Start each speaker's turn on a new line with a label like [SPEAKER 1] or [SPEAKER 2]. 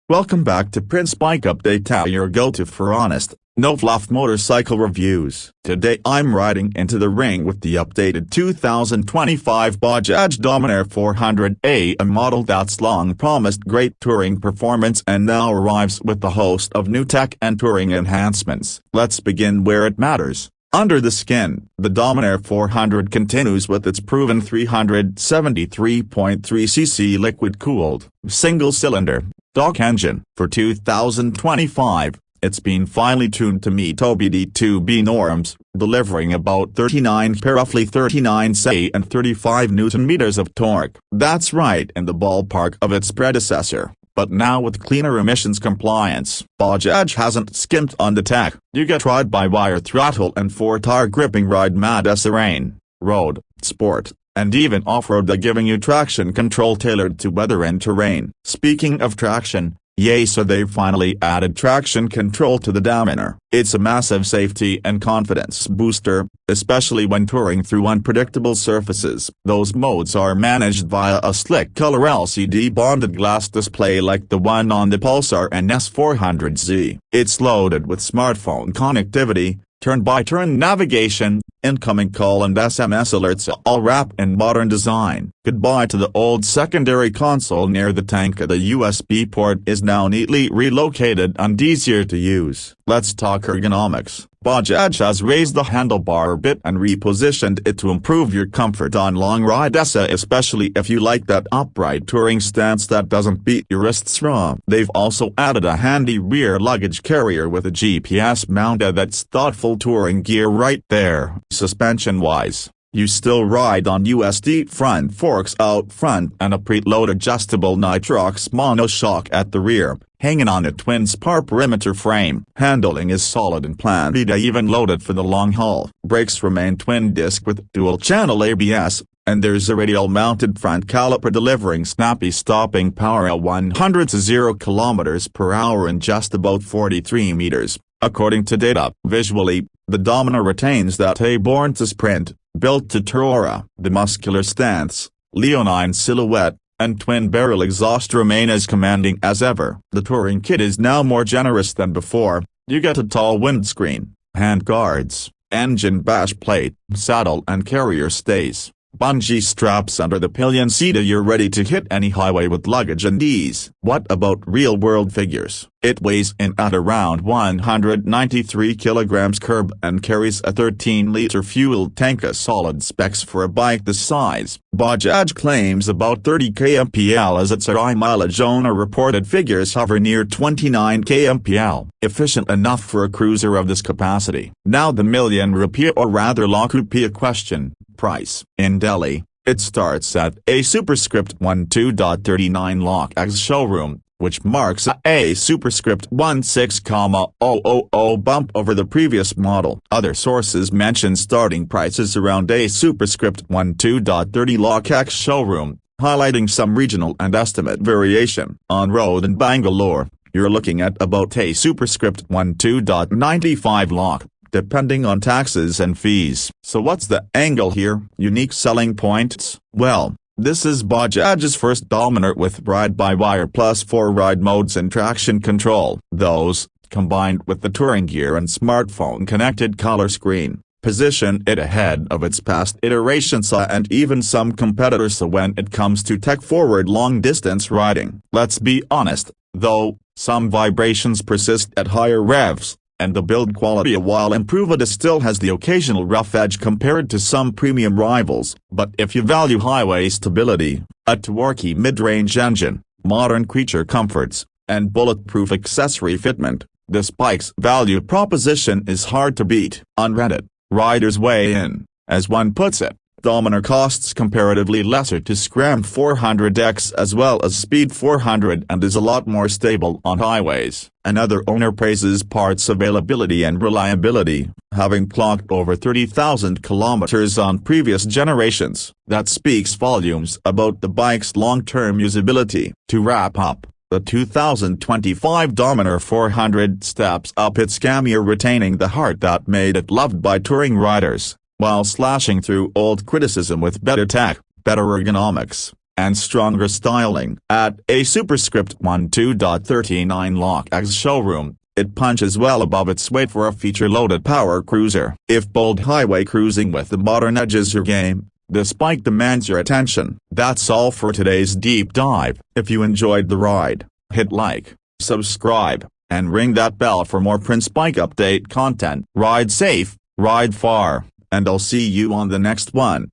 [SPEAKER 1] Welcome back to Prince Bike Update, your go-to for honest, no-fluff motorcycle reviews. Today I'm riding into the ring with the updated 2025 Bajaj Dominar 400A, a model that's long promised great touring performance and now arrives with a host of new tech and touring enhancements. Let's begin where it matters. Under the skin, the Dominar 400 continues with its proven 373.3cc liquid-cooled, single-cylinder, stock engine. For 2025, it's been finely tuned to meet OBD2B norms, delivering about roughly 39 say and 35 Nm of torque. That's right in the ballpark of its predecessor, but now with cleaner emissions compliance. Bajaj hasn't skimped on the tech. You get ride-by-wire throttle and 4-tire gripping ride mode terrain, road, sport, and even off-road, giving you traction control tailored to weather and terrain. Speaking of traction, so they've finally added traction control to the Dominar. It's a massive safety and confidence booster, especially when touring through unpredictable surfaces. Those modes are managed via a slick color LCD bonded glass display like the one on the Pulsar and S400Z. It's loaded with smartphone connectivity, turn-by-turn navigation, incoming call and SMS alerts, all wrapped in modern design. Goodbye to the old secondary console near the tank. The USB port is now neatly relocated and easier to use. Let's talk ergonomics. Bajaj has raised the handlebar a bit and repositioned it to improve your comfort on long rides, especially if you like that upright touring stance that doesn't beat your wrists raw. They've also added a handy rear luggage carrier with a GPS mount that's thoughtful touring gear right there. Suspension-wise, you still ride on USD front forks out front and a preload adjustable nitrox monoshock at the rear, hanging on a twin spar perimeter frame. Handling is solid and Plan B even loaded for the long haul. Brakes remain twin disc with dual-channel ABS, and there's a radial-mounted front caliper delivering snappy stopping power at 100 to 0 km/h in just about 43 meters, according to data. Visually, the Dominar retains that born to sprint, built to tour. The muscular stance, leonine silhouette, and twin-barrel exhaust remain as commanding as ever. The touring kit is now more generous than before. You get a tall windscreen, handguards, engine bash plate, saddle and carrier stays, bungee straps under the pillion seat. You're ready to hit any highway with luggage and ease. What about real-world figures? It weighs in at around 193 kilograms curb and carries a 13-liter fuel tank, solid specs for a bike this size. Bajaj claims about 30 kmpl as its high mileage. Owner reported figures hover near 29 kmpl, efficient enough for a cruiser of this capacity. Now the million rupee or rather lakh rupee question. Price. In Delhi, it starts at a superscript 12.39 lakh ex-showroom, which marks a superscript 16,000 bump over the previous model. Other sources mention starting prices around a superscript 12.30 lakh ex-showroom, highlighting some regional and estimate variation. On road in Bangalore, you're looking at about a superscript 12.95 lakh, depending on taxes and fees. So what's the angle here? Unique selling points? Well, this is Bajaj's first Dominar with ride-by-wire plus 4 ride modes and traction control. Those, combined with the touring gear and smartphone-connected color screen, position it ahead of its past iterations and even some competitors when it comes to tech-forward long-distance riding. Let's be honest, though, some vibrations persist at higher revs, and the build quality, while improved, still has the occasional rough edge compared to some premium rivals. But if you value highway stability, a torquey mid-range engine, modern creature comforts, and bulletproof accessory fitment, this bike's value proposition is hard to beat. On Reddit, riders weigh in. As one puts it, Dominar costs comparatively lesser to Scram 400X as well as Speed 400 and is a lot more stable on highways. Another owner praises parts availability and reliability, having clocked over 30,000 kilometers on previous generations. That speaks volumes about the bike's long-term usability. To wrap up, the 2025 Dominar 400 steps up its game, retaining the heart that made it loved by touring riders, while slashing through old criticism with better tech, better ergonomics, and stronger styling. At a Superscript 12.39 Luggage showroom, it punches well above its weight for a feature-loaded power cruiser. If bold highway cruising with the modern edge is your game, this bike demands your attention. That's all for today's deep dive. If you enjoyed the ride, hit like, subscribe, and ring that bell for more Prince Bike Update content. Ride safe, ride far, and I'll see you on the next one.